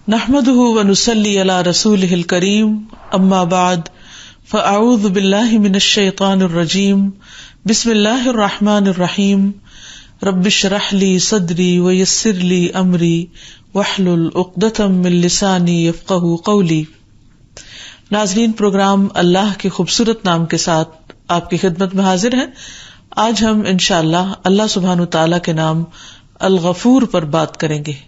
نحمده ونصلي على رسوله الكريم اما بعد فاعوذ بالله من الشيطان الرجيم بسم الله الرحمن الرحيم رب اشرح لي صدري ويسر لي امري واحلل عقدة من لساني يفقهوا قولي۔ ناظرین، پروگرام اللہ کے خوبصورت نام کے ساتھ آپ کی خدمت میں حاضر ہیں۔ آج ہم انشاءاللہ اللہ سبحانہ تعالیٰ کے نام الغفور پر بات کریں گے۔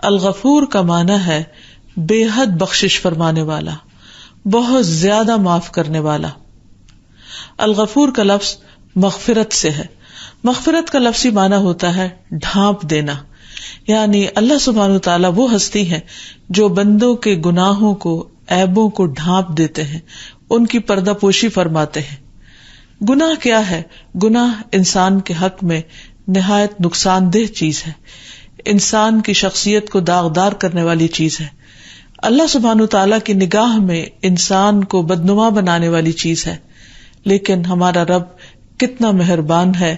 الغفور کا معنی ہے بے حد بخشش فرمانے والا، بہت زیادہ معاف کرنے والا۔ الغفور کا لفظ مغفرت سے ہے۔ مغفرت کا لفظی معنی ہوتا ہے ڈھانپ دینا، یعنی اللہ سبحانہ تعالیٰ وہ ہستی ہے جو بندوں کے گناہوں کو، عیبوں کو ڈھانپ دیتے ہیں، ان کی پردہ پوشی فرماتے ہیں۔ گناہ کیا ہے؟ گناہ انسان کے حق میں نہایت نقصان دہ چیز ہے، انسان کی شخصیت کو داغدار کرنے والی چیز ہے، اللہ سبحانہ تعالیٰ کی نگاہ میں انسان کو بدنما بنانے والی چیز ہے۔ لیکن ہمارا رب کتنا مہربان ہے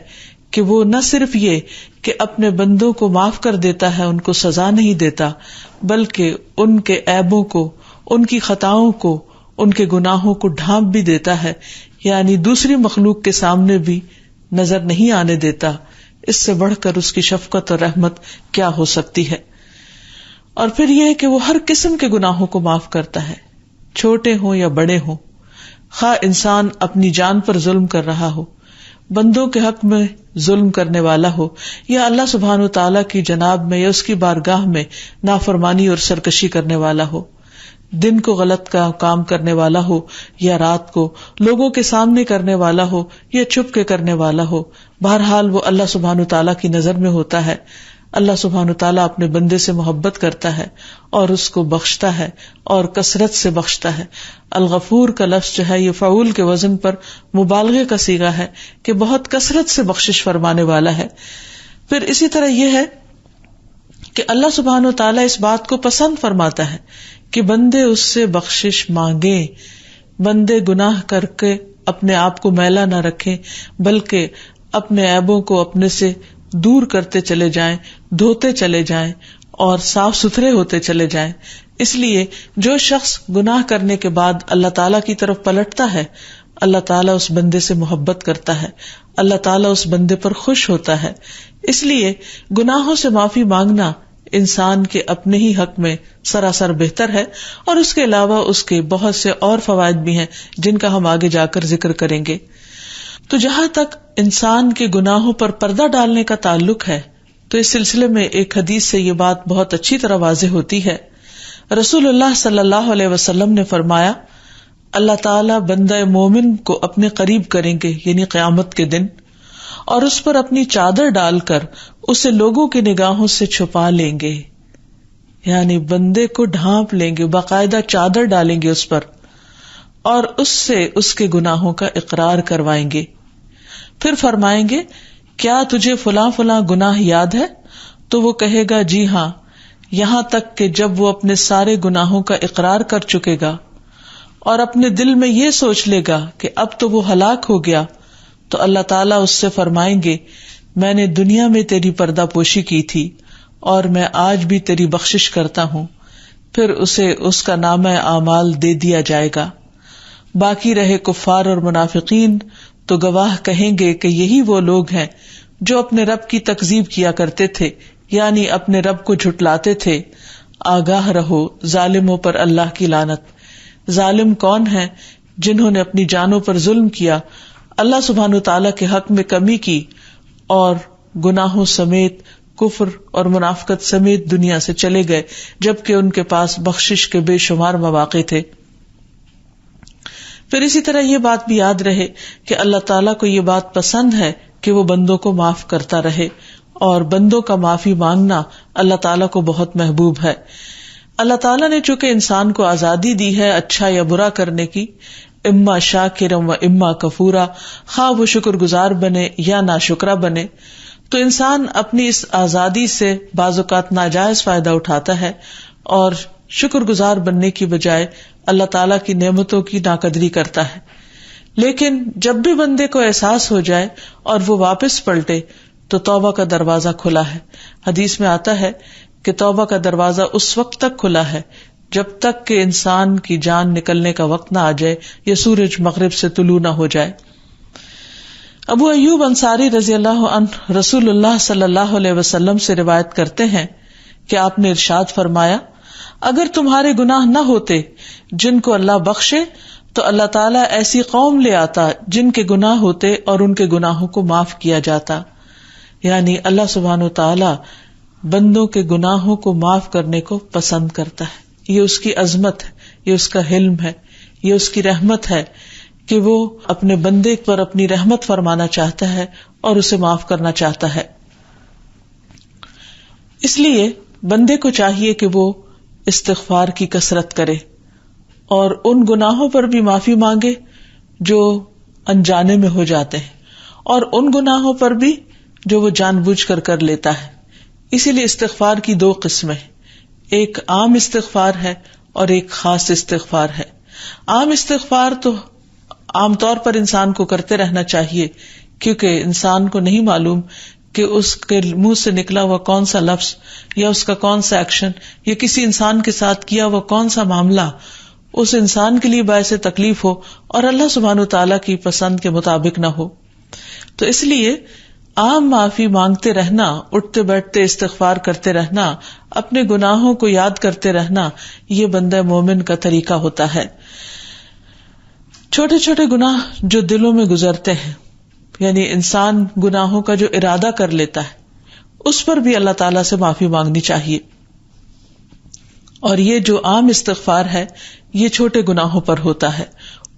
کہ وہ نہ صرف یہ کہ اپنے بندوں کو معاف کر دیتا ہے، ان کو سزا نہیں دیتا، بلکہ ان کے عیبوں کو، ان کی خطاؤں کو، ان کے گناہوں کو ڈھانپ بھی دیتا ہے، یعنی دوسری مخلوق کے سامنے بھی نظر نہیں آنے دیتا۔ اس سے بڑھ کر اس کی شفقت اور رحمت کیا ہو سکتی ہے؟ اور پھر یہ کہ وہ ہر قسم کے گناہوں کو معاف کرتا ہے، چھوٹے ہوں یا بڑے ہوں، خواہ انسان اپنی جان پر ظلم کر رہا ہو، بندوں کے حق میں ظلم کرنے والا ہو، یا اللہ سبحانہ تعالیٰ کی جناب میں یا اس کی بارگاہ میں نافرمانی اور سرکشی کرنے والا ہو، دن کو غلط کا کام کرنے والا ہو یا رات کو، لوگوں کے سامنے کرنے والا ہو یا چھپ کے کرنے والا ہو، بہرحال وہ اللہ سبحانہ تعالیٰ کی نظر میں ہوتا ہے۔ اللہ سبحانہ تعالیٰ اپنے بندے سے محبت کرتا ہے اور اس کو بخشتا ہے اور کثرت سے بخشتا ہے۔ الغفور کا لفظ جو ہے یہ فعول کے وزن پر مبالغے کا صیغہ ہے کہ بہت کثرت سے بخشش فرمانے والا ہے۔ پھر اسی طرح یہ ہے کہ اللہ سبحانہ تعالیٰ اس بات کو پسند فرماتا ہے کہ بندے اس سے بخشش مانگیں، بندے گناہ کر کے اپنے آپ کو میلا نہ رکھیں، بلکہ اپنے عیبوں کو اپنے سے دور کرتے چلے جائیں، دھوتے چلے جائیں اور صاف ستھرے ہوتے چلے جائیں۔ اس لیے جو شخص گناہ کرنے کے بعد اللہ تعالیٰ کی طرف پلٹتا ہے، اللہ تعالیٰ اس بندے سے محبت کرتا ہے، اللہ تعالیٰ اس بندے پر خوش ہوتا ہے۔ اس لیے گناہوں سے معافی مانگنا انسان کے اپنے ہی حق میں سراسر بہتر ہے، اور اس کے علاوہ اس کے بہت سے اور فوائد بھی ہیں جن کا ہم آگے جا کر ذکر کریں گے۔ تو جہاں تک انسان کے گناہوں پر پردہ ڈالنے کا تعلق ہے، تو اس سلسلے میں ایک حدیث سے یہ بات بہت اچھی طرح واضح ہوتی ہے۔ رسول اللہ صلی اللہ علیہ وسلم نے فرمایا، اللہ تعالیٰ بندہ مومن کو اپنے قریب کریں گے، یعنی قیامت کے دن، اور اس پر اپنی چادر ڈال کر اسے لوگوں کی نگاہوں سے چھپا لیں گے، یعنی بندے کو ڈھانپ لیں گے، باقاعدہ چادر ڈالیں گے اس پر، اور اس سے اس کے گناہوں کا اقرار کروائیں گے۔ پھر فرمائیں گے، کیا تجھے فلاں فلاں گناہ یاد ہے؟ تو وہ کہے گا جی ہاں، یہاں تک کہ جب وہ اپنے سارے گناہوں کا اقرار کر چکے گا اور اپنے دل میں یہ سوچ لے گا کہ اب تو وہ ہلاک ہو گیا، تو اللہ تعالیٰ اس سے فرمائیں گے، میں نے دنیا میں تیری پردہ پوشی کی تھی اور میں آج بھی تیری بخشش کرتا ہوں۔ پھر اسے اس کا نامہ اعمال دے دیا جائے گا۔ باقی رہے کفار اور منافقین تو گواہ کہیں گے کہ یہی وہ لوگ ہیں جو اپنے رب کی تکذیب کیا کرتے تھے، یعنی اپنے رب کو جھٹلاتے تھے۔ آگاہ رہو، ظالموں پر اللہ کی لعنت۔ ظالم کون ہیں؟ جنہوں نے اپنی جانوں پر ظلم کیا، اللہ سبحانہ تعالیٰ کے حق میں کمی کی اور گناہوں سمیت، کفر اور منافقت سمیت دنیا سے چلے گئے، جبکہ ان کے پاس بخشش کے بے شمار مواقع تھے۔ پھر اسی طرح یہ بات بھی یاد رہے کہ اللہ تعالیٰ کو یہ بات پسند ہے کہ وہ بندوں کو معاف کرتا رہے، اور بندوں کا معافی مانگنا اللہ تعالیٰ کو بہت محبوب ہے۔ اللہ تعالیٰ نے چونکہ انسان کو آزادی دی ہے اچھا یا برا کرنے کی، اما شاکرا و اما کفورا، خواہ وہ شکر گزار بنے یا ناشکرا بنے، تو انسان اپنی اس آزادی سے بعض اوقات ناجائز فائدہ اٹھاتا ہے اور شکر گزار بننے کی بجائے اللہ تعالیٰ کی نعمتوں کی ناقدری کرتا ہے۔ لیکن جب بھی بندے کو احساس ہو جائے اور وہ واپس پلٹے تو توبہ کا دروازہ کھلا ہے۔ حدیث میں آتا ہے کہ توبہ کا دروازہ اس وقت تک کھلا ہے جب تک کہ انسان کی جان نکلنے کا وقت نہ آ جائے یا سورج مغرب سے طلوع نہ ہو جائے. ابو ایوب انصاری رضی اللہ عنہ رسول اللہ صلی اللہ علیہ وسلم سے روایت کرتے ہیں کہ آپ نے ارشاد فرمایا، اگر تمہارے گناہ نہ ہوتے جن کو اللہ بخشے تو اللہ تعالیٰ ایسی قوم لے آتا جن کے گناہ ہوتے اور ان کے گناہوں کو معاف کیا جاتا. یعنی اللہ سبحانہ وتعالیٰ بندوں کے گناہوں کو معاف کرنے کو پسند کرتا ہے. یہ اس کی عظمت ہے، یہ اس کا حلم ہے، یہ اس کی رحمت ہے کہ وہ اپنے بندے پر اپنی رحمت فرمانا چاہتا ہے اور اسے معاف کرنا چاہتا ہے. اس لیے بندے کو چاہیے کہ وہ استغفار کی کثرت کرے اور ان گناہوں پر بھی معافی مانگے جو انجانے میں ہو جاتے ہیں اور ان گناہوں پر بھی جو وہ جان بوجھ کر لیتا ہے. اسی لیے استغفار کی دو قسمیں، ایک عام استغفار ہے اور ایک خاص استغفار ہے. عام استغفار تو عام طور پر انسان کو کرتے رہنا چاہیے، کیونکہ انسان کو نہیں معلوم کہ اس کے منہ سے نکلا ہوا کون سا لفظ یا اس کا کون سا ایکشن یا کسی انسان کے ساتھ کیا ہوا کون سا معاملہ اس انسان کے لیے باعث تکلیف ہو اور اللہ سبحانہ وتعالیٰ کی پسند کے مطابق نہ ہو. تو اس لیے عام معافی مانگتے رہنا، اٹھتے بیٹھتے استغفار کرتے رہنا، اپنے گناہوں کو یاد کرتے رہنا، یہ بندہ مومن کا طریقہ ہوتا ہے. چھوٹے چھوٹے گناہ جو دلوں میں گزرتے ہیں، یعنی انسان گناہوں کا جو ارادہ کر لیتا ہے، اس پر بھی اللہ تعالیٰ سے معافی مانگنی چاہیے. اور یہ جو عام استغفار ہے یہ چھوٹے گناہوں پر ہوتا ہے،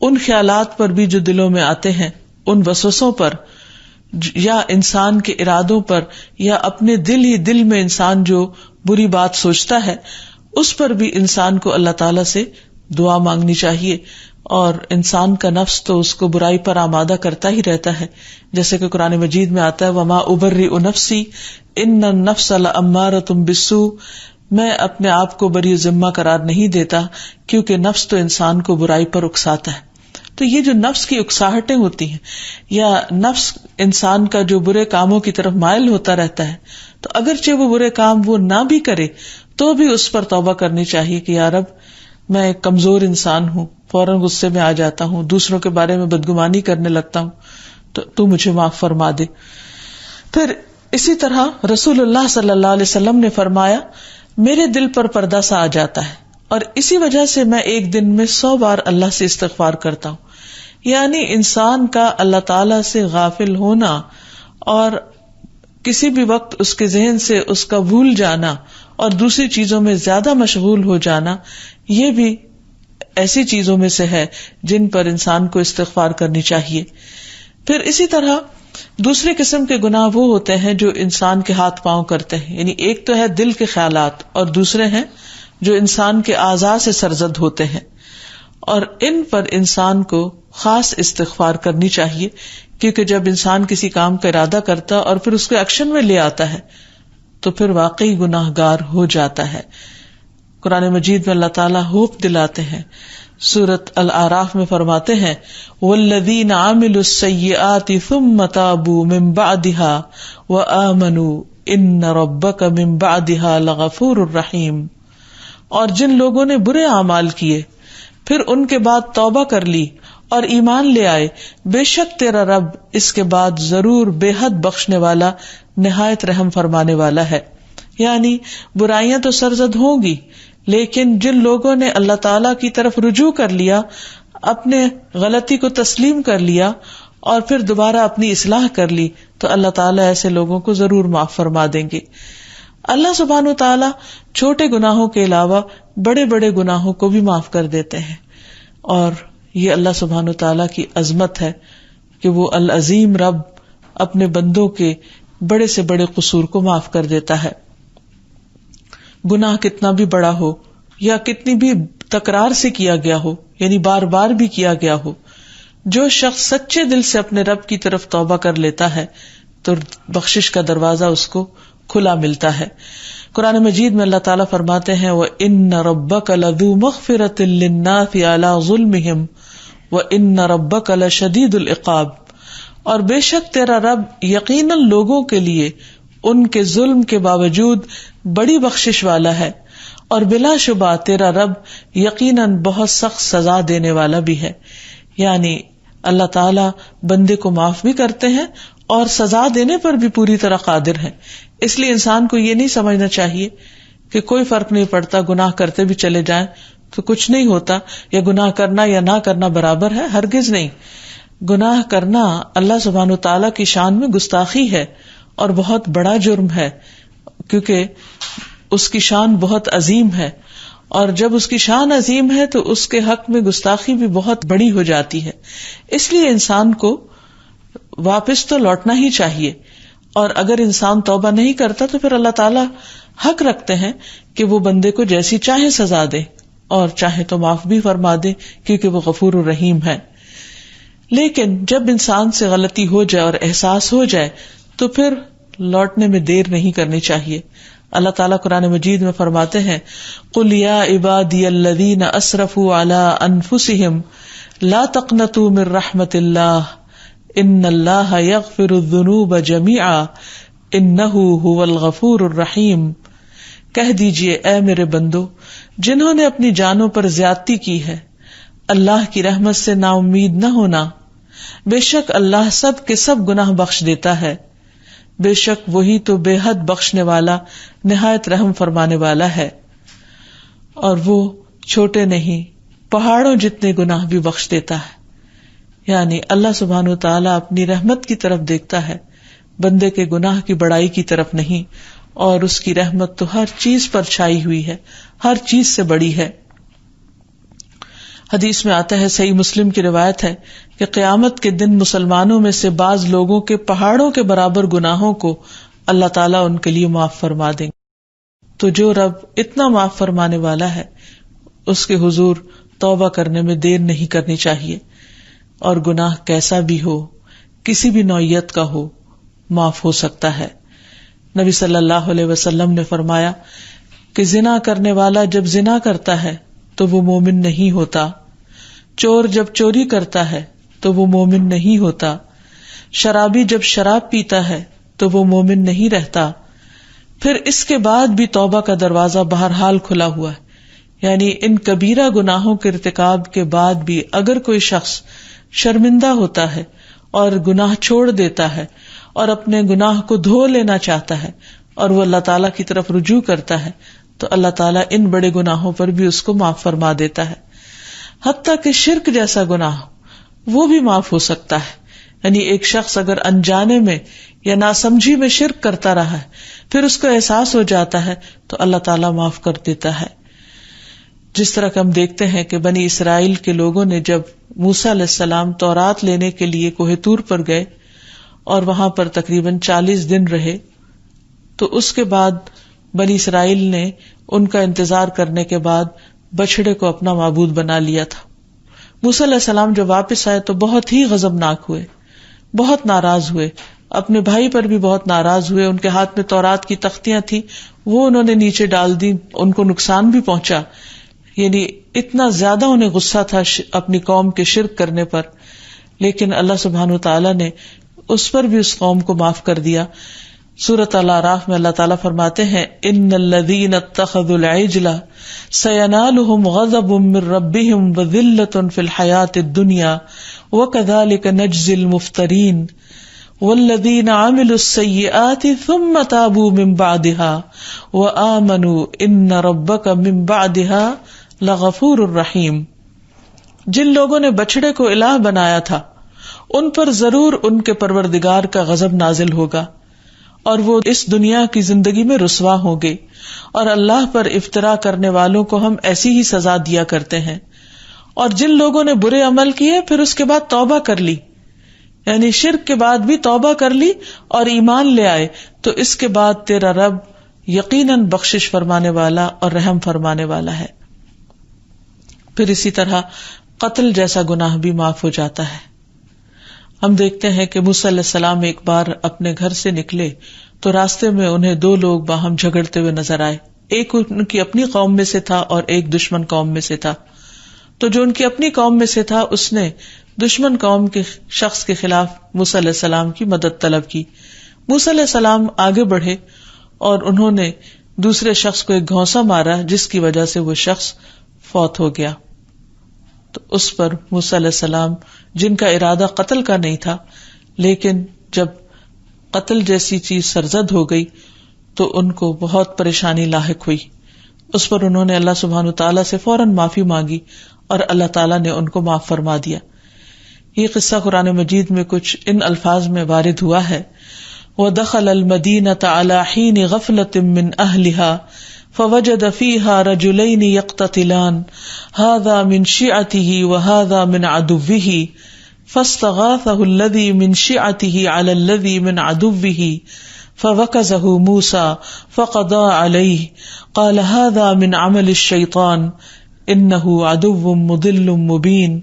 ان خیالات پر بھی جو دلوں میں آتے ہیں، ان وسوسوں پر یا انسان کے ارادوں پر یا اپنے دل میں انسان جو بری بات سوچتا ہے اس پر بھی انسان کو اللہ تعالیٰ سے دعا مانگنی چاہیے. اور انسان کا نفس تو اس کو برائی پر آمادہ کرتا ہی رہتا ہے، جیسے کہ قرآن مجید میں آتا ہے وما ابرئ نفسی ان النفس لامارۃ بالسوء، میں اپنے آپ کو بری ذمہ قرار نہیں دیتا کیونکہ نفس تو انسان کو برائی پر اکساتا ہے. تو یہ جو نفس کی اکساہٹیں ہوتی ہیں یا نفس انسان کا جو برے کاموں کی طرف مائل ہوتا رہتا ہے، تو اگرچہ وہ برے کام وہ نہ بھی کرے تو بھی اس پر توبہ کرنی چاہیے کہ یا رب میں ایک کمزور انسان ہوں، فوراً غصے میں آ جاتا ہوں، دوسروں کے بارے میں بدگمانی کرنے لگتا ہوں، تو مجھے معاف فرما دے. پھر اسی طرح رسول اللہ صلی اللہ علیہ وسلم نے فرمایا میرے دل پر پردہ سا آ جاتا ہے اور اسی وجہ سے میں ایک دن میں 100 بار اللہ سے استغفار کرتا ہوں. یعنی انسان کا اللہ تعالی سے غافل ہونا اور کسی بھی وقت اس کے ذہن سے اس کا بھول جانا اور دوسری چیزوں میں زیادہ مشغول ہو جانا، یہ بھی ایسی چیزوں میں سے ہے جن پر انسان کو استغفار کرنی چاہیے. پھر اسی طرح دوسری قسم کے گناہ وہ ہوتے ہیں جو انسان کے ہاتھ پاؤں کرتے ہیں، یعنی ایک تو ہے دل کے خیالات اور دوسرے ہیں جو انسان کے اعضاء سے سرزد ہوتے ہیں، اور ان پر انسان کو خاص استغفار کرنی چاہیے، کیونکہ جب انسان کسی کام کا ارادہ کرتا اور پھر اس کو ایکشن میں لے آتا ہے تو پھر واقعی گناہ گار ہو جاتا ہے. قرآن مجید میں اللہ تعالیٰ ہوپ دلاتے ہیں، سورۃ الاعراف میں فرماتے ہیں والذین عملوا السیئات ثم تابوا من بعدها وآمنوا ان ربک من بعدها لغفور الرحیم. اور جن لوگوں نے برے اعمال کیے پھر ان کے بعد توبہ کر لی اور ایمان لے آئے، بے شک تیرا رب اس کے بعد ضرور بے حد بخشنے والا نہایت رحم فرمانے والا ہے. یعنی برائیاں تو سرزد ہوں گی، لیکن جن لوگوں نے اللہ تعالی کی طرف رجوع کر لیا، اپنے غلطی کو تسلیم کر لیا اور پھر دوبارہ اپنی اصلاح کر لی، تو اللہ تعالیٰ ایسے لوگوں کو ضرور معاف فرما دیں گے. اللہ سبحانہ وتعالیٰ چھوٹے گناہوں کے علاوہ بڑے بڑے گناہوں کو بھی معاف کر دیتے ہیں، اور یہ اللہ سبحانہ وتعالیٰ کی عظمت ہے کہ وہ العظیم رب اپنے بندوں کے بڑے سے بڑے قصور کو معاف کر دیتا ہے. گناہ کتنا بھی بڑا ہو یا کتنی بھی تکرار سے کیا گیا ہو، یعنی بار بار بھی کیا گیا ہو، جو شخص سچے دل سے اپنے رب کی طرف توبہ کر لیتا ہے تو بخشش کا دروازہ اس کو کھلا ملتا ہے. قرآن مجید میں اللہ تعالیٰ فرماتے ہیں وَإِنَّ رَبَّكَ لَذُو مَغْفِرَةٍ لِلنَّاسِ عَلَى ظُلْمِهِمْ وَإِنَّ رَبَّكَ لَشَدِيدُ الْعِقَابِ. اور بے شک تیرا رب یقیناً لوگوں کے لیے ان کے ظلم کے باوجود بڑی بخشش والا ہے، اور بلا شبہ تیرا رب یقیناً بہت سخت سزا دینے والا بھی ہے. یعنی اللہ تعالی بندے کو معاف بھی کرتے ہیں اور سزا دینے پر بھی پوری طرح قادر ہے. اس لیے انسان کو یہ نہیں سمجھنا چاہیے کہ کوئی فرق نہیں پڑتا، گناہ کرتے بھی چلے جائیں تو کچھ نہیں ہوتا، یا گناہ کرنا یا نہ کرنا برابر ہے. ہرگز نہیں. گناہ کرنا اللہ سبحانہ و تعالیٰ کی شان میں گستاخی ہے اور بہت بڑا جرم ہے، کیونکہ اس کی شان بہت عظیم ہے، اور جب اس کی شان عظیم ہے تو اس کے حق میں گستاخی بھی بہت بڑی ہو جاتی ہے. اس لیے انسان کو واپس تو لوٹنا ہی چاہیے، اور اگر انسان توبہ نہیں کرتا تو پھر اللہ تعالیٰ حق رکھتے ہیں کہ وہ بندے کو جیسی چاہے سزا دے اور چاہے تو معاف بھی فرما دے، کیونکہ وہ غفور الرحیم ہے. لیکن جب انسان سے غلطی ہو جائے اور احساس ہو جائے تو پھر لوٹنے میں دیر نہیں کرنی چاہیے. اللہ تعالیٰ قرآن مجید میں فرماتے ہیں قُلْ يَا عِبَادِيَ الَّذِينَ أَسْرَفُوا عَلَىٰ أَنفُسِهِمْ لَا تَقْنَطُوا مِن رَحْمَةِ اللَّهِ إِنَّ اللَّهَ يَغْفِرُ الذُّنُوبَ جَمِيعًا إِنَّهُ هُوَ الْغَفُورُ الرَّحِيمُ. کہہ دیجئے اے میرے بندو جنہوں نے اپنی جانوں پر زیادتی کی ہے، اللہ کی رحمت سے نا امید نہ ہونا. بے شک اللہ سب کے سب گناہ بخش دیتا ہے، بے شک وہی تو بے حد بخشنے والا نہایت رحم فرمانے والا ہے. اور وہ چھوٹے نہیں، پہاڑوں جتنے گناہ بھی بخش دیتا ہے. یعنی اللہ سبحانہ وتعالی اپنی رحمت کی طرف دیکھتا ہے، بندے کے گناہ کی بڑائی کی طرف نہیں، اور اس کی رحمت تو ہر چیز پر چھائی ہوئی ہے، ہر چیز سے بڑی ہے. حدیث میں آتا ہے، صحیح مسلم کی روایت ہے کہ قیامت کے دن مسلمانوں میں سے بعض لوگوں کے پہاڑوں کے برابر گناہوں کو اللہ تعالیٰ ان کے لیے معاف فرما دیں گے. تو جو رب اتنا معاف فرمانے والا ہے اس کے حضور توبہ کرنے میں دیر نہیں کرنی چاہیے، اور گناہ کیسا بھی ہو، کسی بھی نوعیت کا ہو، معاف ہو سکتا ہے. نبی صلی اللہ علیہ وسلم نے فرمایا کہ زنا کرنے والا جب زنا کرتا ہے تو وہ مومن نہیں ہوتا، چور جب چوری کرتا ہے تو وہ مومن نہیں ہوتا، شرابی جب شراب پیتا ہے تو وہ مومن نہیں رہتا. پھر اس کے بعد بھی توبہ کا دروازہ بہرحال کھلا ہوا ہے. یعنی ان کبیرہ گناہوں کے ارتکاب کے بعد بھی اگر کوئی شخص شرمندہ ہوتا ہے اور گناہ چھوڑ دیتا ہے اور اپنے گناہ کو دھو لینا چاہتا ہے اور وہ اللہ تعالیٰ کی طرف رجوع کرتا ہے تو اللہ تعالیٰ ان بڑے گناہوں پر بھی اس کو معاف فرما دیتا ہے. حتیٰ کہ شرک جیسا گناہ وہ بھی معاف ہو سکتا ہے. یعنی ایک شخص اگر انجانے میں یا ناسمجھی میں شرک کرتا رہا ہے، پھر اس کو احساس ہو جاتا ہے تو اللہ تعالیٰ معاف کر دیتا ہے. جس طرح کہ ہم دیکھتے ہیں کہ بنی اسرائیل کے لوگوں نے جب موسیٰ علیہ السلام تورات لینے کے لیے کوہ طور پر گئے اور وہاں پر تقریباً 40 دن رہے، تو اس کے بعد بنی اسرائیل نے ان کا انتظار کرنے کے بعد بچڑے کو اپنا معبود بنا لیا تھا. موسیٰ علیہ السلام جب واپس آئے تو بہت ہی غضبناک ہوئے، بہت ناراض ہوئے، اپنے بھائی پر بھی بہت ناراض ہوئے. ان کے ہاتھ میں تورات کی تختیاں تھیں، وہ انہوں نے نیچے ڈال دی، ان کو نقصان بھی پہنچا. یعنی اتنا زیادہ انہیں غصہ تھا اپنی قوم کے شرک کرنے پر. لیکن اللہ سبحانہ وتعالیٰ نے اس پر بھی اس قوم کو معاف کر دیا. سورۃ الاعراف میں اللہ تعالیٰ فرماتے ہیں ان الذین اتخذوا العجل سینالہم غضب من ربہم وذلۃ فی الحیاۃ الدنیا وکذالک نجزی المفترین والذین عملوا السیئات ثم تابوا من بعدها وآمنوا ان ربک من بعدها لغفور الرحیم. جن لوگوں نے بچڑے کو الہ بنایا تھا ان پر ضرور ان کے پروردگار کا غضب نازل ہوگا اور وہ اس دنیا کی زندگی میں رسوا ہوں گے، اور اللہ پر افطرا کرنے والوں کو ہم ایسی ہی سزا دیا کرتے ہیں. اور جن لوگوں نے برے عمل کیے پھر اس کے بعد توبہ کر لی، یعنی شرک کے بعد بھی توبہ کر لی اور ایمان لے آئے، تو اس کے بعد تیرا رب یقیناً بخشش فرمانے والا اور رحم فرمانے والا ہے. پھر اسی طرح قتل جیسا گناہ بھی معاف ہو جاتا ہے. ہم دیکھتے ہیں کہ موسیٰ علیہ السلام ایک بار اپنے گھر سے نکلے تو راستے میں انہیں 2 لوگ باہم جھگڑتے ہوئے نظر آئے. ایک ان کی اپنی قوم میں سے تھا اور ایک دشمن قوم میں سے تھا. تو جو ان کی اپنی قوم میں سے تھا اس نے دشمن قوم کے شخص کے خلاف موسیٰ علیہ السلام کی مدد طلب کی. موسیٰ علیہ السلام آگے بڑھے اور انہوں نے دوسرے شخص کو ایک گھونسا مارا جس کی وجہ سے وہ شخص فوت ہو گیا. تو اس پر موسیٰ علیہ السلام جن کا ارادہ قتل کا نہیں تھا، لیکن جب قتل جیسی چیز سرزد ہو گئی تو ان کو بہت پریشانی لاحق ہوئی. اس پر انہوں نے اللہ سبحانہ تعالیٰ سے فوراً معافی مانگی اور اللہ تعالیٰ نے ان کو معاف فرما دیا. یہ قصہ قرآن مجید میں کچھ ان الفاظ میں وارد ہوا ہے: وَدَخَلَ الْمَدِينَةَ عَلَى حِينِ غَفْلَةٍ مِّنْ أَهْلِهَا فَوَجَدَ فِيهَا رَجُلَيْنِ يَقْتَتِلَانِ هَذَا مِنْ شِيعَتِهِ وَهَذَا مِنْ عَدُوِّهِ فَاسْتَغَاثَهُ الَّذِي مِنْ شِيعَتِهِ عَلَى الَّذِي مِنْ عَدُوِّهِ فَوَكَزَهُ مُوسَى فَقَضَى عَلَيْهِ قَالَ هَذَا مِنْ عَمَلِ الشَّيْطَانِ إِنَّهُ عَدُوٌّ مُضِلٌّ مُبِينٌ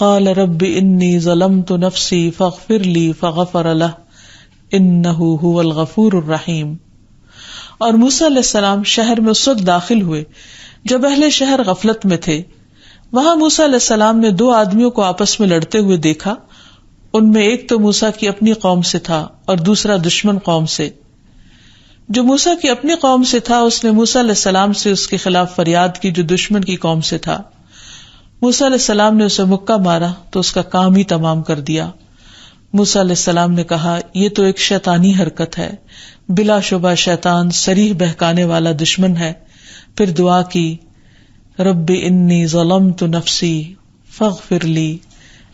قَالَ رَبِّ إِنِّي ظَلَمْتُ نَفْسِي فَاغْفِرْ لِي فَغَفَرَ لَهُ انہ هو الغفور الرحیم. اور موسیٰ علیہ السلام شہر میں اس وقت داخل ہوئے جب اہل شہر غفلت میں تھے. وہاں موسیٰ علیہ السلام نے دو آدمیوں کو آپس میں لڑتے ہوئے دیکھا. ان میں ایک تو موسیٰ کی اپنی قوم سے تھا اور دوسرا دشمن قوم سے. جو موسیٰ کی اپنی قوم سے تھا اس نے موسیٰ علیہ السلام سے اس کے خلاف فریاد کی جو دشمن کی قوم سے تھا. موسیٰ علیہ السلام نے اسے مکہ مارا تو اس کا کام ہی تمام کر دیا. موسیٰ علیہ السلام نے کہا یہ تو ایک شیطانی حرکت ہے، بلا شبہ شیطان صریح بہکانے والا دشمن ہے. پھر دعا کی رب انی ظلمت نفسی فاغفر لی،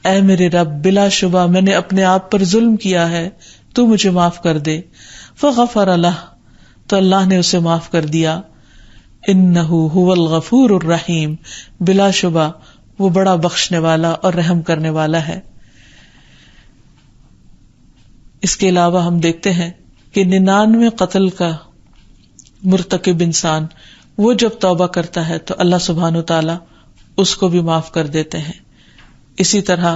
اے میرے رب بلا شبہ میں نے اپنے آپ پر ظلم کیا ہے، تو مجھے معاف کر دے. فغفر لہ، تو اللہ نے اسے معاف کر دیا. انہ هو الغفور الرحیم، بلا شبہ وہ بڑا بخشنے والا اور رحم کرنے والا ہے. اس کے علاوہ ہم دیکھتے ہیں کہ 99 قتل کا مرتکب انسان وہ جب توبہ کرتا ہے تو اللہ سبحانہ وتعالی اس کو بھی معاف کر دیتے ہیں. اسی طرح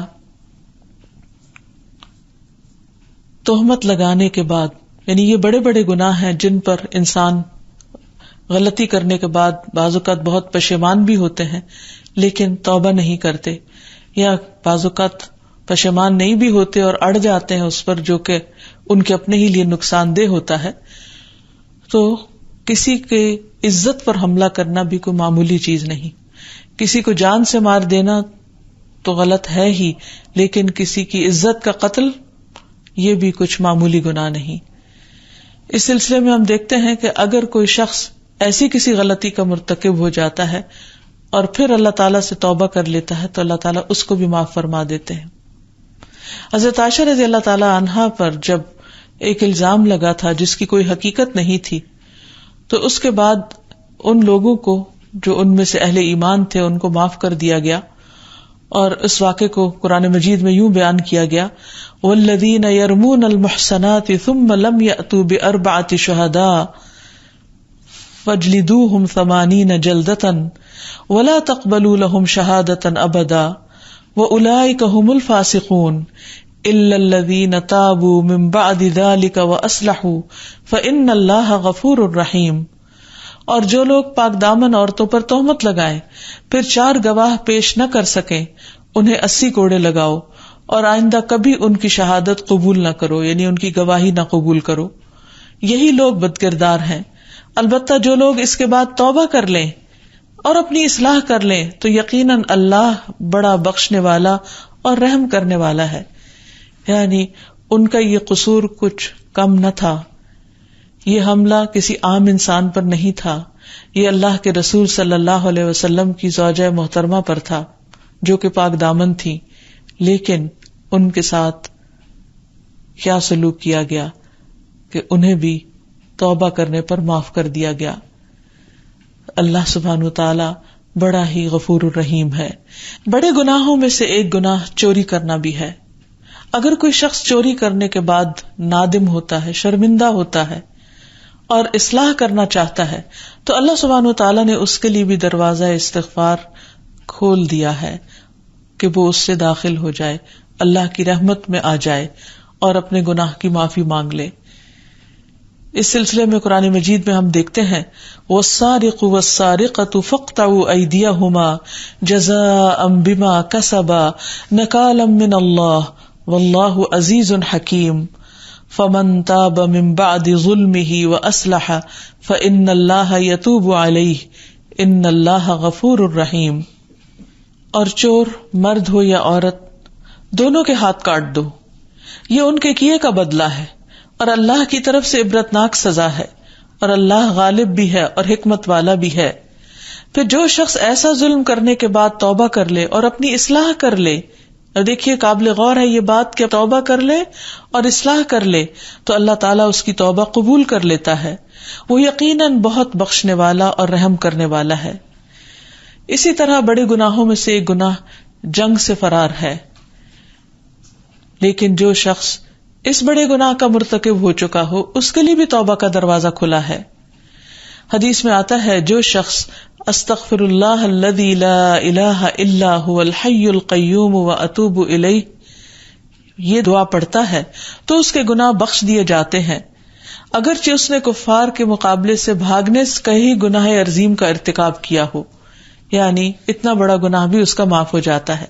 تہمت لگانے کے بعد، یعنی یہ بڑے بڑے گناہ ہیں جن پر انسان غلطی کرنے کے بعد بعض اوقات بہت پشیمان بھی ہوتے ہیں لیکن توبہ نہیں کرتے، یا بعض اوقات پشیمان نہیں بھی ہوتے اور اڑ جاتے ہیں اس پر جو کہ ان کے اپنے ہی لیے نقصان دہ ہوتا ہے. تو کسی کے عزت پر حملہ کرنا بھی کوئی معمولی چیز نہیں. کسی کو جان سے مار دینا تو غلط ہے ہی، لیکن کسی کی عزت کا قتل یہ بھی کچھ معمولی گناہ نہیں. اس سلسلے میں ہم دیکھتے ہیں کہ اگر کوئی شخص ایسی کسی غلطی کا مرتکب ہو جاتا ہے اور پھر اللہ تعالیٰ سے توبہ کر لیتا ہے تو اللہ تعالیٰ اس کو بھی معاف فرما دیتے ہیں. حضرت عائشہ رضی اللہ تعالی عنہا پر جب ایک الزام لگا تھا جس کی کوئی حقیقت نہیں تھی تو اس کے بعد ان لوگوں کو جو ان میں سے اہل ایمان تھے ان کو معاف کر دیا گیا، اور اس واقعے کو قرآن مجید میں یوں بیان کیا گیا والذین یرمون المحصنات ثم لم یأتوا بأربعة شہداء فاجلدوہم 80 جلدۃ ولا تقبلوا لهم شہادۃ ابدا وَأُولَئِكَ هُمُ الْفَاسِقُونَ إِلَّا الَّذِينَ تَابُوا مِن بَعْدِ ذَلِكَ وَأَصْلَحُوا فَإِنَّ اللَّهَ غَفُورٌ رَحِيمٌ. اور جو لوگ پاک دامن عورتوں پر تہمت لگائیں پھر 4 گواہ پیش نہ کر سکیں انہیں 80 کوڑے لگاؤ، اور آئندہ کبھی ان کی شہادت قبول نہ کرو، یعنی ان کی گواہی نہ قبول کرو. یہی لوگ بدکردار ہیں. البتہ جو لوگ اس کے بعد توبہ کر لیں اور اپنی اصلاح کر لیں تو یقیناً اللہ بڑا بخشنے والا اور رحم کرنے والا ہے. یعنی ان کا یہ قصور کچھ کم نہ تھا، یہ حملہ کسی عام انسان پر نہیں تھا، یہ اللہ کے رسول صلی اللہ علیہ وسلم کی زوجہ محترمہ پر تھا جو کہ پاک دامن تھی، لیکن ان کے ساتھ کیا سلوک کیا گیا کہ انہیں بھی توبہ کرنے پر معاف کر دیا گیا. اللہ سبحانہ وتعالی بڑا ہی غفور الرحیم ہے. بڑے گناہوں میں سے ایک گناہ چوری کرنا بھی ہے. اگر کوئی شخص چوری کرنے کے بعد نادم ہوتا ہے، شرمندہ ہوتا ہے اور اصلاح کرنا چاہتا ہے تو اللہ سبحانہ وتعالی نے اس کے لیے بھی دروازہ استغفار کھول دیا ہے کہ وہ اس سے داخل ہو جائے، اللہ کی رحمت میں آ جائے اور اپنے گناہ کی معافی مانگ لے. اس سلسلے میں قرآن مجید میں ہم دیکھتے ہیں والسارق والسارقۃ فاقطعوا ایدیہما جزاء بما کسبا نکالا من اللہ واللہ عزیز حکیم فمن تاب من بعد ظلمه واصلح فان اللہ یتوب علیہ ان اللہ غفور رحیم. اور چور مرد ہو یا عورت دونوں کے ہاتھ کاٹ دو، یہ ان کے کیے کا بدلہ ہے، اور اللہ کی طرف سے عبرتناک سزا ہے، اور اللہ غالب بھی ہے اور حکمت والا بھی ہے. پھر جو شخص ایسا ظلم کرنے کے بعد توبہ کر لے اور اپنی اصلاح کر لے، اور دیکھیے قابل غور ہے یہ بات کہ توبہ کر لے اور اصلاح کر لے تو اللہ تعالیٰ اس کی توبہ قبول کر لیتا ہے، وہ یقیناً بہت بخشنے والا اور رحم کرنے والا ہے. اسی طرح بڑے گناہوں میں سے ایک گناہ جنگ سے فرار ہے، لیکن جو شخص اس بڑے گناہ کا مرتکب ہو چکا ہو اس کے لیے بھی توبہ کا دروازہ کھلا ہے. حدیث میں آتا ہے جو شخص استغفر اللہ الذی لا الہ الا هو الحی القیوم واتوب الیہ یہ دعا پڑھتا ہے تو اس کے گناہ بخش دیے جاتے ہیں، اگرچہ اس نے کفار کے مقابلے سے بھاگنے کا ہی گناہ عظیم کا ارتکاب کیا ہو، یعنی اتنا بڑا گناہ بھی اس کا معاف ہو جاتا ہے.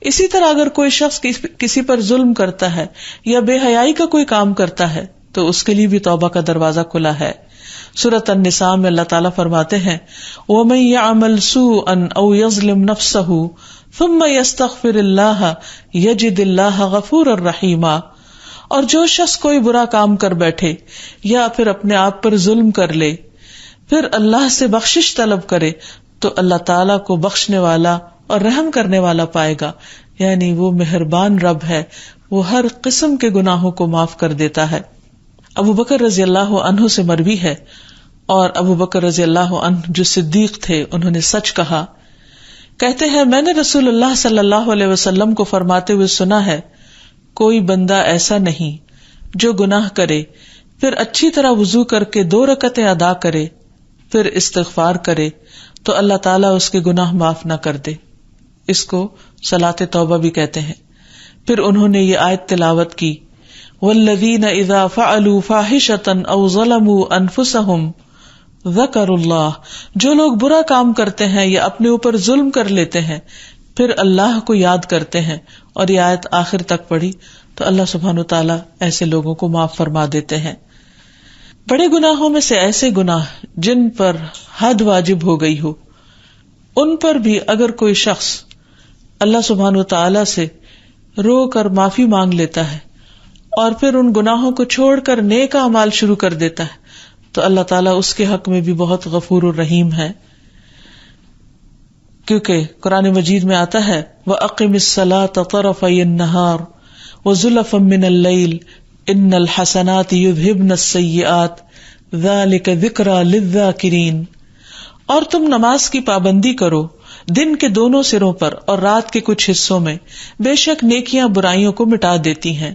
اسی طرح اگر کوئی شخص کسی پر ظلم کرتا ہے یا بے حیائی کا کوئی کام کرتا ہے تو اس کے لیے بھی توبہ کا دروازہ کھلا ہے. سورۃ النساء میں اللہ تعالیٰ فرماتے ہیں وَمَن يَعْمَلْ سُوءًا أَوْ يَظْلِمْ نَفْسَهُ ثُمَّ يَسْتَغْفِرِ اللَّهَ يَجِدِ اللَّهَ غَفُورًا رَحِيمًا. اور جو شخص کوئی برا کام کر بیٹھے یا پھر اپنے آپ پر ظلم کر لے پھر اللہ سے بخشش طلب کرے تو اللہ تعالیٰ کو بخشنے والا اور رحم کرنے والا پائے گا، یعنی وہ مہربان رب ہے، وہ ہر قسم کے گناہوں کو معاف کر دیتا ہے. ابو بکر رضی اللہ عنہ سے مروی ہے، اور ابو بکر رضی اللہ عنہ جو صدیق تھے انہوں نے سچ کہا. کہتے ہیں میں نے رسول اللہ صلی اللہ علیہ وسلم کو فرماتے ہوئے سنا ہے کوئی بندہ ایسا نہیں جو گناہ کرے پھر اچھی طرح وضو کر کے 2 رکعتیں ادا کرے پھر استغفار کرے تو اللہ تعالیٰ اس کے گناہ معاف نہ کر دے. اس کو صلاۃ توبہ بھی کہتے ہیں. پھر انہوں نے یہ آیت تلاوت کی والذین اذا فعلوا فاحشۃ او ظلموا انفسهم ذکروا اللہ. جو لوگ برا کام کرتے ہیں یا اپنے اوپر ظلم کر لیتے ہیں پھر اللہ کو یاد کرتے ہیں، اور یہ آیت آخر تک پڑھی تو اللہ سبحانہ وتعالی ایسے لوگوں کو معاف فرما دیتے ہیں. بڑے گناہوں میں سے ایسے گناہ جن پر حد واجب ہو گئی ہو ان پر بھی اگر کوئی شخص اللہ سبحانہ وتعالی سے رو کر معافی مانگ لیتا ہے اور پھر ان گناہوں کو چھوڑ کر نیک اعمال شروع کر دیتا ہے تو اللہ تعالیٰ اس کے حق میں بھی بہت غفور الرحیم ہے. کیونکہ قرآن مجید میں آتا ہے وَأَقِمِ الصَّلَاةَ طَرَفَيِ النَّهَارِ وَزُلَفًا مِّنَ اللَّيْلِ إِنَّ الْحَسَنَاتِ يُذْهِبْنَ السَّيِّئَاتِ ذَلِكَ ذِكْرَى لِلذَّاكِرِينَ. اور تم نماز کی پابندی کرو دن کے دونوں سروں پر اور رات کے کچھ حصوں میں، بے شک نیکیاں برائیوں کو مٹا دیتی ہیں.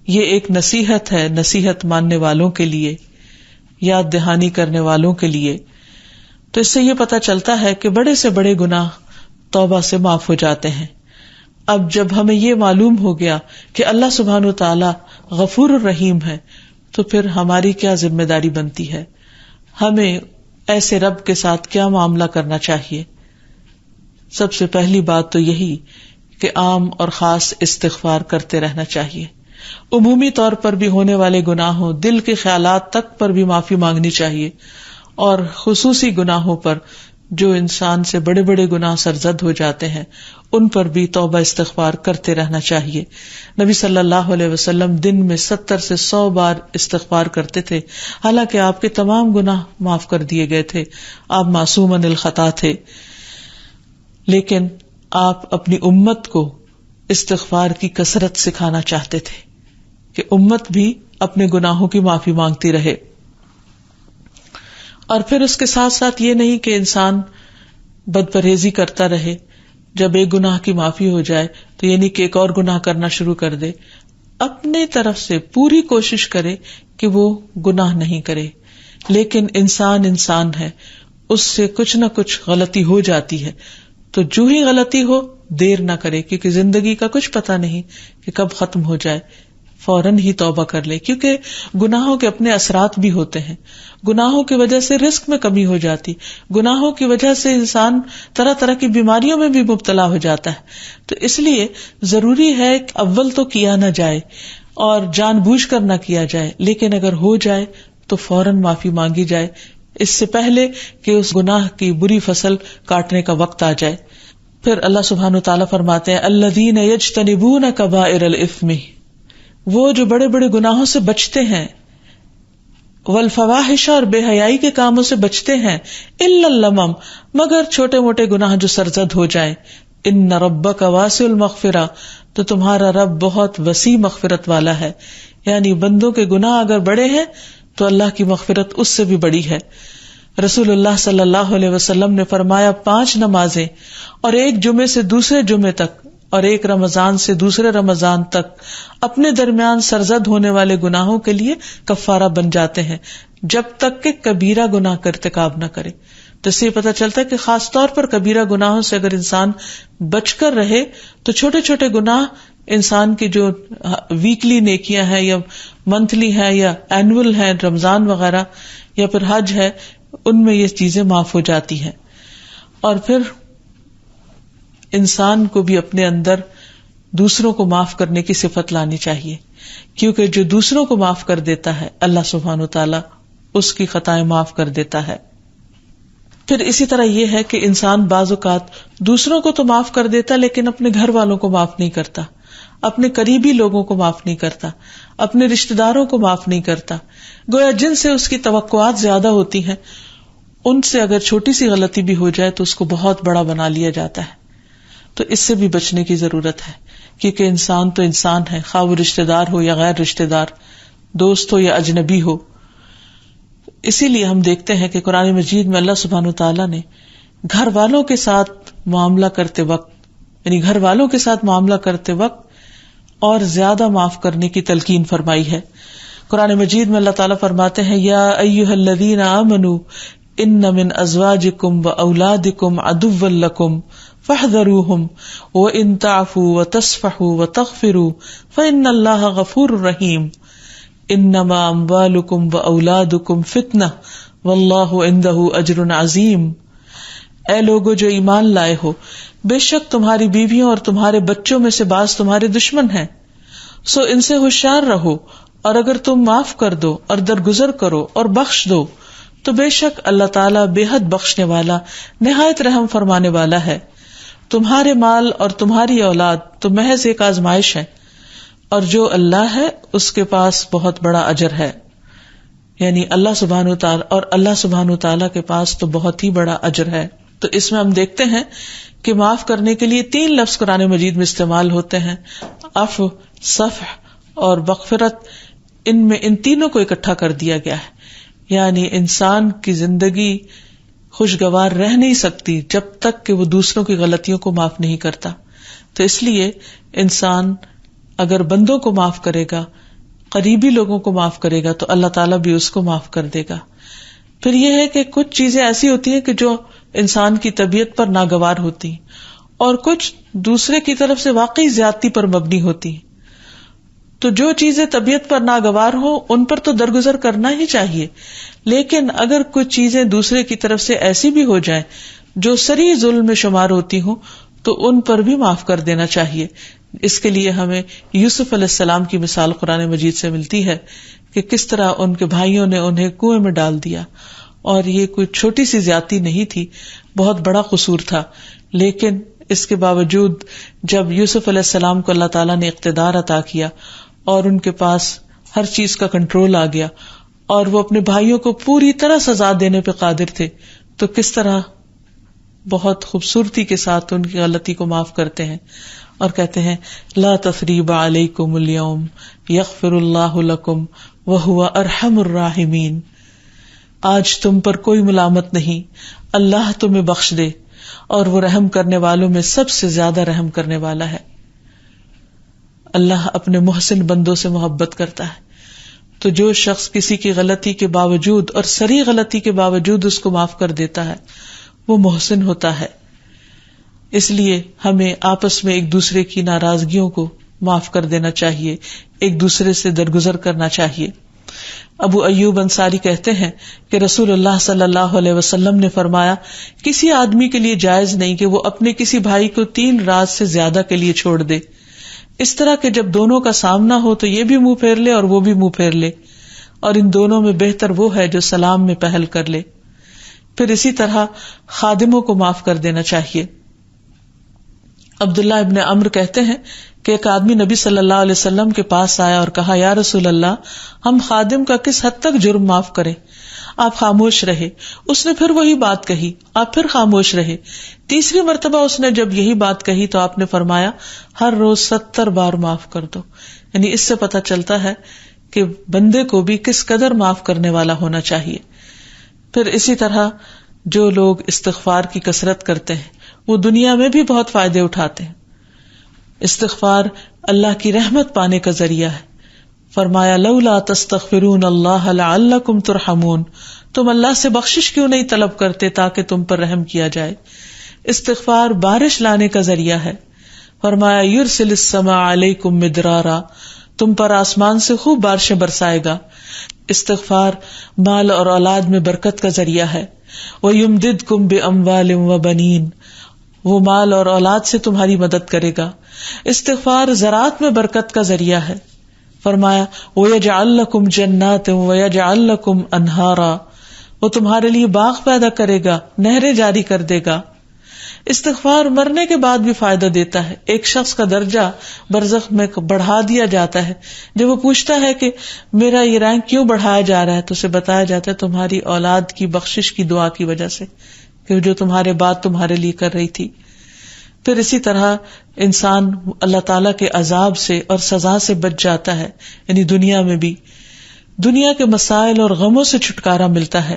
یہ ایک نصیحت ہے نصیحت ماننے والوں کے لیے، یاد دہانی کرنے والوں کے لیے. تو اس سے یہ پتہ چلتا ہے کہ بڑے سے بڑے گناہ توبہ سے معاف ہو جاتے ہیں. اب جب ہمیں یہ معلوم ہو گیا کہ اللہ سبحانہ وتعالی غفور الرحیم ہے تو پھر ہماری کیا ذمہ داری بنتی ہے، ہمیں ایسے رب کے ساتھ کیا معاملہ کرنا چاہیے. سب سے پہلی بات تو یہی کہ عام اور خاص استغفار کرتے رہنا چاہیے. عمومی طور پر بھی ہونے والے گناہوں، دل کے خیالات تک پر بھی معافی مانگنی چاہیے، اور خصوصی گناہوں پر جو انسان سے بڑے بڑے گناہ سرزد ہو جاتے ہیں ان پر بھی توبہ استغفار کرتے رہنا چاہیے. نبی صلی اللہ علیہ وسلم دن میں 70 سے 100 بار استغفار کرتے تھے، حالانکہ آپ کے تمام گناہ معاف کر دیے گئے تھے، آپ معصوم عن الخطا تھے. لیکن آپ اپنی امت کو استغفار کی کثرت سکھانا چاہتے تھے کہ امت بھی اپنے گناہوں کی معافی مانگتی رہے. اور پھر اس کے ساتھ ساتھ یہ نہیں کہ انسان بد پرہیزی کرتا رہے، جب ایک گناہ کی معافی ہو جائے تو یہ نہیں کہ ایک اور گناہ کرنا شروع کر دے. اپنے طرف سے پوری کوشش کرے کہ وہ گناہ نہیں کرے. لیکن انسان ہے، اس سے کچھ نہ کچھ غلطی ہو جاتی ہے، تو جو ہی غلطی ہو دیر نہ کرے، کیونکہ زندگی کا کچھ پتہ نہیں کہ کب ختم ہو جائے. فوراً ہی توبہ کر لے، کیونکہ گناہوں کے اپنے اثرات بھی ہوتے ہیں. گناہوں کی وجہ سے رزق میں کمی ہو جاتی، گناہوں کی وجہ سے انسان طرح طرح کی بیماریوں میں بھی مبتلا ہو جاتا ہے. تو اس لیے ضروری ہے کہ اول تو کیا نہ جائے، اور جان بوجھ کر نہ کیا جائے، لیکن اگر ہو جائے تو فوراً معافی مانگی جائے اس سے پہلے کہ اس گناہ کی بری فصل کاٹنے کا وقت آ جائے۔ پھر اللہ سبحانہ وتعالیٰ فرماتے ہیں الذین یجتنبون کبائر الاثم، وہ جو بڑے بڑے گناہوں سے بچتے ہیں، والفواحش، اور بے حیائی کے کاموں سے بچتے ہیں، الا اللمم، مگر چھوٹے موٹے گناہ جو سرزد ہو جائیں، ان ربک واسع المغفرہ، تو تمہارا رب بہت وسیع مغفرت والا ہے، یعنی بندوں کے گناہ اگر بڑے ہیں تو اللہ کی مغفرت اس سے بھی بڑی ہے۔ رسول اللہ صلی اللہ علیہ وسلم نے فرمایا 5 نمازیں اور ایک جمعے سے دوسرے جمعے تک اور ایک رمضان سے دوسرے رمضان تک اپنے درمیان سرزد ہونے والے گناہوں کے لیے کفارہ بن جاتے ہیں، جب تک کہ کبیرہ گناہ کا ارتکاب نہ کرے۔ تو اس سے یہ پتہ چلتا ہے کہ خاص طور پر کبیرہ گناہوں سے اگر انسان بچ کر رہے تو چھوٹے چھوٹے گناہ انسان کی جو ویکلی نیکیاں ہیں یا منتھلی ہیں یا اینول ہیں، رمضان وغیرہ یا پھر حج ہے، ان میں یہ چیزیں معاف ہو جاتی ہیں۔ اور پھر انسان کو بھی اپنے اندر دوسروں کو معاف کرنے کی صفت لانی چاہیے، کیونکہ جو دوسروں کو معاف کر دیتا ہے اللہ سبحانہ وتعالی اس کی خطائیں معاف کر دیتا ہے۔ پھر اسی طرح یہ ہے کہ انسان بعض اوقات دوسروں کو تو معاف کر دیتا لیکن اپنے گھر والوں کو معاف نہیں کرتا، اپنے قریبی لوگوں کو معاف نہیں کرتا، اپنے رشتہ داروں کو معاف نہیں کرتا، گویا جن سے اس کی توقعات زیادہ ہوتی ہیں ان سے اگر چھوٹی سی غلطی بھی ہو جائے تو اس کو بہت بڑا بنا لیا جاتا ہے۔ تو اس سے بھی بچنے کی ضرورت ہے، کیونکہ انسان تو انسان ہے، خواہ وہ رشتہ دار ہو یا غیر رشتہ دار، دوست ہو یا اجنبی ہو۔ اسی لیے ہم دیکھتے ہیں کہ قرآن مجید میں اللہ سبحانہ وتعالیٰ نے گھر والوں کے ساتھ معاملہ کرتے وقت، یعنی گھر والوں کے ساتھ معاملہ کرتے وقت اور زیادہ معاف کرنے کی تلقین فرمائی ہے۔ قرآن مجید میں اللہ تعالیٰ فرماتے ہیں یا ایھا الذین آمنوا ان من ازواجکم واولادکم عدوا لکم فاحذروہم وان تعفوا وتصفحوا وتغفروا فان اللہ غفور رحیم انما اموالکم واولادکم فتنہ واللہ عندہ اجر عظیم۔ اے لوگو جو ایمان لائے ہو، بے شک تمہاری بیویوں اور تمہارے بچوں میں سے بعض تمہارے دشمن ہیں، سو ان سے ہوشیار رہو، اور اگر تم معاف کر دو اور درگزر کرو اور بخش دو تو بے شک اللہ تعالیٰ بے حد بخشنے والا، نہایت رحم فرمانے والا ہے۔ تمہارے مال اور تمہاری اولاد تو محض ایک آزمائش ہے، اور جو اللہ ہے اس کے پاس بہت بڑا اجر ہے، یعنی اللہ سبحانہ وتعالی، اور اللہ سبحانہ وتعالی کے پاس تو بہت ہی بڑا اجر ہے۔ تو اس میں ہم دیکھتے ہیں کہ معاف کرنے کے لیے 3 لفظ قرآن مجید میں استعمال ہوتے ہیں، عفو، صفح اور مغفرت۔ ان تینوں کو اکٹھا کر دیا گیا ہے، یعنی انسان کی زندگی خوشگوار رہ نہیں سکتی جب تک کہ وہ دوسروں کی غلطیوں کو معاف نہیں کرتا۔ تو اس لیے انسان اگر بندوں کو معاف کرے گا، قریبی لوگوں کو معاف کرے گا، تو اللہ تعالیٰ بھی اس کو معاف کر دے گا۔ پھر یہ ہے کہ کچھ چیزیں ایسی ہوتی ہیں کہ جو انسان کی طبیعت پر ناگوار ہوتی ہیں، اور کچھ دوسرے کی طرف سے واقعی زیادتی پر مبنی ہوتی ہیں۔ تو جو چیزیں طبیعت پر ناگوار ہو ان پر تو درگزر کرنا ہی چاہیے، لیکن اگر کچھ چیزیں دوسرے کی طرف سے ایسی بھی ہو جائیں جو صریح ظلم میں شمار ہوتی ہوں تو ان پر بھی معاف کر دینا چاہیے۔ اس کے لیے ہمیں یوسف علیہ السلام کی مثال قرآن مجید سے ملتی ہے کہ کس طرح ان کے بھائیوں نے انہیں کنویں میں ڈال دیا، اور یہ کوئی چھوٹی سی زیادتی نہیں تھی، بہت بڑا قصور تھا، لیکن اس کے باوجود جب یوسف علیہ السلام کو اللہ تعالیٰ نے اقتدار عطا کیا اور ان کے پاس ہر چیز کا کنٹرول آ گیا اور وہ اپنے بھائیوں کو پوری طرح سزا دینے پہ قادر تھے، تو کس طرح بہت خوبصورتی کے ساتھ ان کی غلطی کو معاف کرتے ہیں اور کہتے ہیں لا تثریب علیکم اليوم یغفر اللہ لکم وہو ارحم الراحمین، آج تم پر کوئی ملامت نہیں، اللہ تمہیں بخش دے اور وہ رحم کرنے والوں میں سب سے زیادہ رحم کرنے والا ہے۔ اللہ اپنے محسن بندوں سے محبت کرتا ہے، تو جو شخص کسی کی غلطی کے باوجود اور صریح غلطی کے باوجود اس کو معاف کر دیتا ہے وہ محسن ہوتا ہے۔ اس لیے ہمیں آپس میں ایک دوسرے کی ناراضگیوں کو معاف کر دینا چاہیے، ایک دوسرے سے درگزر کرنا چاہیے۔ ابو ایوب انصاری کہتے ہیں کہ رسول اللہ صلی اللہ علیہ وسلم نے فرمایا، کسی آدمی کے لیے جائز نہیں کہ وہ اپنے کسی بھائی کو 3 رات سے زیادہ کے لیے چھوڑ دے، اس طرح کہ جب دونوں کا سامنا ہو تو یہ بھی منہ پھیر لے اور وہ بھی منہ پھیر لے، اور ان دونوں میں بہتر وہ ہے جو سلام میں پہل کر لے۔ پھر اسی طرح خادموں کو معاف کر دینا چاہیے۔ عبداللہ ابن عمرو کہتے ہیں کہ ایک آدمی نبی صلی اللہ علیہ وسلم کے پاس آیا اور کہا، یا رسول اللہ، ہم خادم کا کس حد تک جرم معاف کریں؟ آپ خاموش رہے۔ اس نے پھر وہی بات کہی، آپ پھر خاموش رہے۔ تیسری مرتبہ اس نے جب یہی بات کہی تو آپ نے فرمایا، ہر روز 70 بار معاف کر دو۔ یعنی اس سے پتہ چلتا ہے کہ بندے کو بھی کس قدر معاف کرنے والا ہونا چاہیے۔ پھر اسی طرح جو لوگ استغفار کی کثرت کرتے ہیں وہ دنیا میں بھی بہت فائدے اٹھاتے ہیں۔ استغفار اللہ کی رحمت پانے کا ذریعہ ہے۔ فرمایا، لولا تستغفرون اللہ لعلکم ترحمون، تم اللہ سے بخشش کیوں نہیں طلب کرتے تاکہ تم پر رحم کیا جائے۔ استغفار بارش لانے کا ذریعہ ہے۔ فرمایا، یرسل السماء علیکم مدرارا، تم پر آسمان سے خوب بارشیں برسائے گا۔ استغفار مال اور اولاد میں برکت کا ذریعہ ہے۔ وَيُمْدِدْكُمْ بِأَمْوَالٍ وَبَنِينَ، وہ مال اور اولاد سے تمہاری مدد کرے گا۔ استغفار زراعت میں برکت کا ذریعہ ہے۔ فرمایا، وَيَجْعَلْ لَكُمْ جَنَّاتٍ وَيَجْعَلْ لَكُمْ أَنْهَارًا، وہ تمہارے لیے باغ پیدا کرے گا، نہریں جاری کر دے گا۔ استغفار مرنے کے بعد بھی فائدہ دیتا ہے۔ ایک شخص کا درجہ برزخ میں بڑھا دیا جاتا ہے۔ جب وہ پوچھتا ہے کہ میرا یہ رینک کیوں بڑھایا جا رہا ہے تو اسے بتایا جاتا ہے تمہاری اولاد کی بخشش کی دعا کی وجہ سے، کہ جو تمہارے بعد تمہارے لیے کر رہی تھی۔ پھر اسی طرح انسان اللہ تعالیٰ کے عذاب سے اور سزا سے بچ جاتا ہے، یعنی دنیا میں بھی، دنیا کے مسائل اور غموں سے چھٹکارا ملتا ہے۔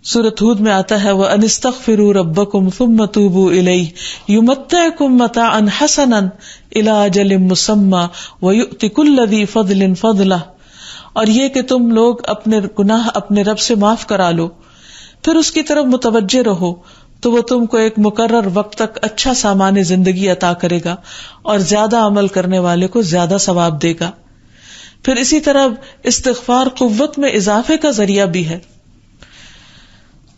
سورۃ ہود میں آتا ہے، وَأَنِ اسْتَغْفِرُوا رَبَّكُمْ ثُمَّ تُوبُوا إِلَيْهِ يُمَتِّعْكُمْ مَتَاعًا حَسَنًا إِلَىٰ أَجَلٍ مُّسَمًّى وَيُؤْتِ كُلَّ ذِي فَضْلٍ فَضْلَهُ، اور یہ کہ تم لوگ اپنے گناہ اپنے رب سے معاف کرا لو، پھر اس کی طرف متوجہ رہو تو وہ تم کو ایک مقرر وقت تک اچھا سامان زندگی عطا کرے گا اور زیادہ عمل کرنے والے کو زیادہ ثواب دے گا۔ پھر اسی طرح استغفار قوت میں اضافے کا ذریعہ بھی ہے۔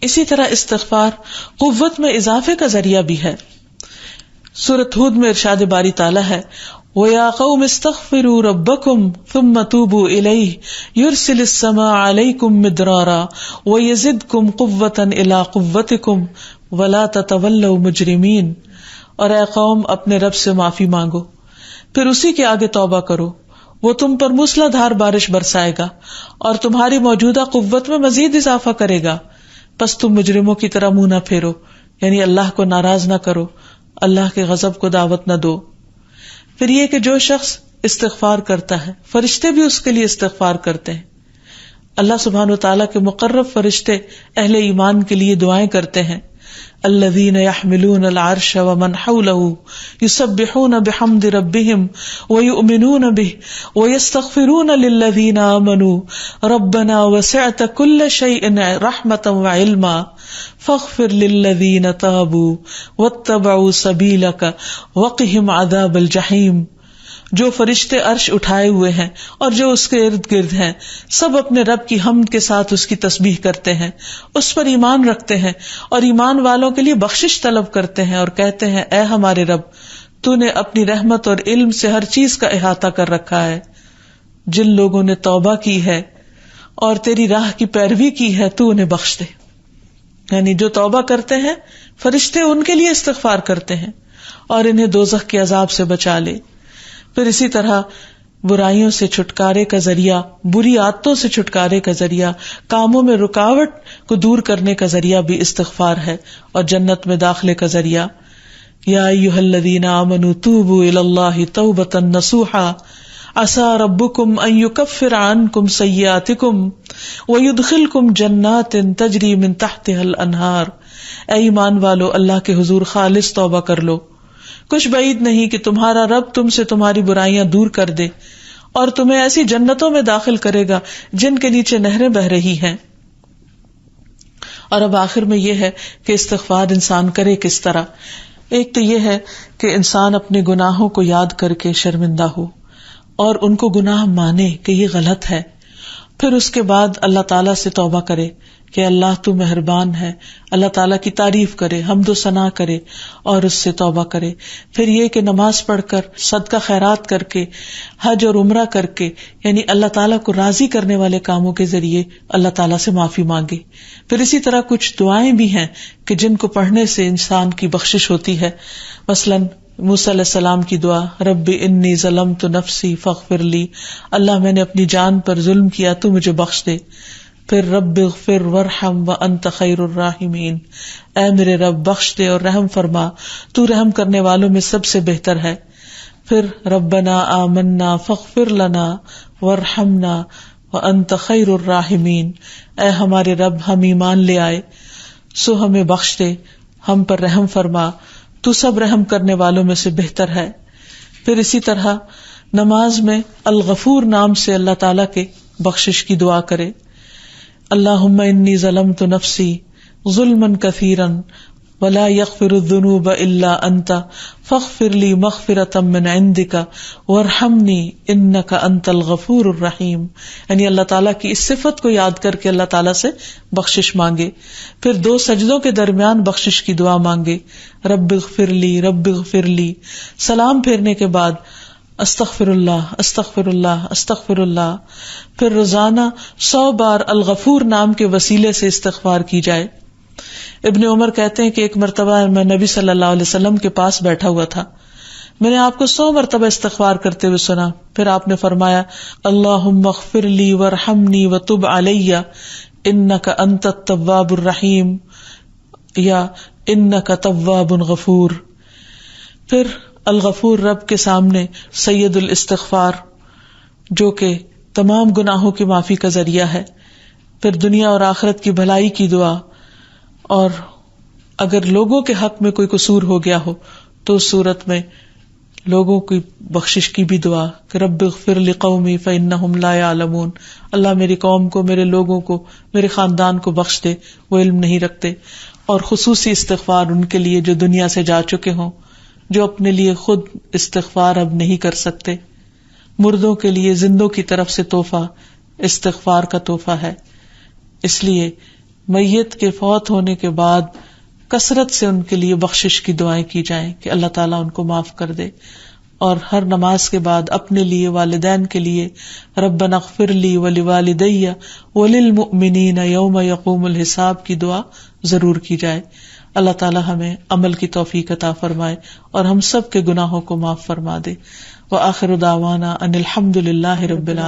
اسی طرح استغفار قوت میں اضافے کا ذریعہ بھی ہے۔ سورۃ ہود میں ارشاد باری تعالیٰ ہے، وَيَا قَوْمِ اسْتَغْفِرُوا رَبَّكُمْ ثُمَّ تُوبُوا إِلَيْهِ يُرْسِلِ السَّمَاءَ عَلَيْكُمْ مِدْرَارًا وَيَزِدْكُمْ قُوَّةً إِلَىٰ قُوَّتِكُمْ وَلَا تَتَوَلَّوْا مُجْرِمِينَ، اور اے قوم اپنے رب سے معافی مانگو، پھر اسی کے آگے توبہ کرو، وہ تم پر موسلا دھار بارش برسائے گا اور تمہاری موجودہ قوت میں مزید اضافہ کرے گا، پس تم مجرموں کی طرح منہ نہ پھیرو، یعنی اللہ کو ناراض نہ کرو، اللہ کے غضب کو دعوت نہ دو۔ پھر یہ کہ جو شخص استغفار کرتا ہے فرشتے بھی اس کے لیے استغفار کرتے ہیں۔ اللہ سبحانہ وتعالیٰ کے مقرب فرشتے اہل ایمان کے لیے دعائیں کرتے ہیں، الذین یحملون العرش ومن حولہ یسبحون بحمد ربہم ویؤمنون بہ ویستغفرون للذین آمنوا ربنا وسعت کل شیء رحمتا وعلما فاغفر للذین تابوا واتبعوا سبیلک وقہم عذاب الجحیم۔ جو فرشتے عرش اٹھائے ہوئے ہیں اور جو اس کے ارد گرد ہیں سب اپنے رب کی حمد کے ساتھ اس کی تسبیح کرتے ہیں، اس پر ایمان رکھتے ہیں اور ایمان والوں کے لیے بخشش طلب کرتے ہیں اور کہتے ہیں، اے ہمارے رب، تو نے اپنی رحمت اور علم سے ہر چیز کا احاطہ کر رکھا ہے۔ جن لوگوں نے توبہ کی ہے اور تیری راہ کی پیروی کی ہے تو انہیں بخش دے۔ یعنی جو توبہ کرتے ہیں فرشتے ان کے لیے استغفار کرتے ہیں اور انہیں دوزخ کے عذاب سے بچا لے۔ پھر اسی طرح برائیوں سے چھٹکارے کا ذریعہ، بری عادتوں سے چھٹکارے کا ذریعہ، کاموں میں رکاوٹ کو دور کرنے کا ذریعہ بھی استغفار ہے اور جنت میں داخلے کا ذریعہ۔ یا ایھا الذین آمنوا توبوا الی اللہ توبۃ نصوحا عسى ربکم ان یکفر عنکم سیئاتکم ویدخلکم جنات تجری من تحتها الانہار۔ اے ایمان والو، اللہ کے حضور خالص توبہ کر لو، کچھ بعید نہیں کہ تمہارا رب تم سے تمہاری برائیاں دور کر دے اور تمہیں ایسی جنتوں میں داخل کرے گا جن کے نیچے نہریں بہ رہی ہیں۔ اور اب آخر میں یہ ہے کہ استغفار انسان کرے کس طرح۔ ایک تو یہ ہے کہ انسان اپنے گناہوں کو یاد کر کے شرمندہ ہو اور ان کو گناہ مانے کہ یہ غلط ہے، پھر اس کے بعد اللہ تعالیٰ سے توبہ کرے کہ اللہ تو مہربان ہے، اللہ تعالیٰ کی تعریف کرے، حمد و ثنا کرے اور اس سے توبہ کرے. پھر یہ کہ نماز پڑھ کر، صدقہ خیرات کر کے، حج اور عمرہ کر کے، یعنی اللہ تعالیٰ کو راضی کرنے والے کاموں کے ذریعے اللہ تعالیٰ سے معافی مانگے. پھر اسی طرح کچھ دعائیں بھی ہیں کہ جن کو پڑھنے سے انسان کی بخشش ہوتی ہے. مثلاً موسیٰ علیہ السلام کی دعا، رب انی ظلمت نفسی فاغفر لی، اللہ میں نے اپنی جان پر ظلم کیا، تو مجھے بخش دے. پھر رب اغفر وارحم وانت خیر الراحمین، اے میرے رب بخش دے اور رحم فرما، تو رحم کرنے والوں میں سب سے بہتر ہے. پھر ربنا آمنا فاغفر لنا وارحمنا وانت خیر الراحمین، اے ہمارے رب ہم ایمان لے آئے سو ہمیں بخش دے، ہم پر رحم فرما، تو سب رحم کرنے والوں میں سے بہتر ہے. پھر اسی طرح نماز میں الغفور نام سے اللہ تعالیٰ کے بخشش کی دعا کرے. اللہم انی ظلمت نفسی ظلما کثیرا ولا یغفر الذنوب الا انت فاغفر لی مغفرۃ من عندک وارحمنی انک انت الغفور الرحیم. یعنی اللہ تعالیٰ کی اس صفت کو یاد کر کے اللہ تعالیٰ سے بخشش مانگے. پھر 2 سجدوں کے درمیان بخشش کی دعا مانگے، رب اغفر لی رب اغفر لی. سلام پھیرنے کے بعد استغفر اللہ استغفر اللہ استغفر اللہ. پھر روزانہ 100 بار الغفور نام کے وسیلے سے استغفار کی جائے. ابن عمر کہتے ہیں کہ ایک مرتبہ میں نبی صلی اللہ علیہ وسلم کے پاس بیٹھا ہوا تھا، میں نے آپ کو 100 مرتبہ استغفار کرتے ہوئے سنا. پھر آپ نے فرمایا اللہم اغفر لی وارحمنی وتب علی انک انت التواب الرحیم یا انک تواب غفور. پھر الغفور رب کے سامنے سید الاستغفار جو کہ تمام گناہوں کی معافی کا ذریعہ ہے. پھر دنیا اور آخرت کی بھلائی کی دعا، اور اگر لوگوں کے حق میں کوئی قصور ہو گیا ہو تو اس صورت میں لوگوں کی بخشش کی بھی دعا کہ رب اغفر لقومی فانہم لا یعلمون، اللہ میری قوم کو، میرے لوگوں کو، میرے خاندان کو بخش دے، وہ علم نہیں رکھتے. اور خصوصی استغفار ان کے لیے جو دنیا سے جا چکے ہوں، جو اپنے لیے خود استغفار اب نہیں کر سکتے. مردوں کے لیے زندوں کی طرف سے تحفہ استغفار کا تحفہ ہے. اس لیے میت کے فوت ہونے کے بعد کثرت سے ان کے لیے بخشش کی دعائیں کی جائیں کہ اللہ تعالیٰ ان کو معاف کر دے. اور ہر نماز کے بعد اپنے لیے، والدین کے لیے ربنا اغفر لی ولوالدی وللمؤمنین یوم یقوم الحساب کی دعا ضرور کی جائے. اللہ تعالیٰ ہمیں عمل کی توفیق عطا فرمائے اور ہم سب کے گناہوں کو معاف فرما دے. وآخر دعوانا ان الحمد للہ رب العالمین.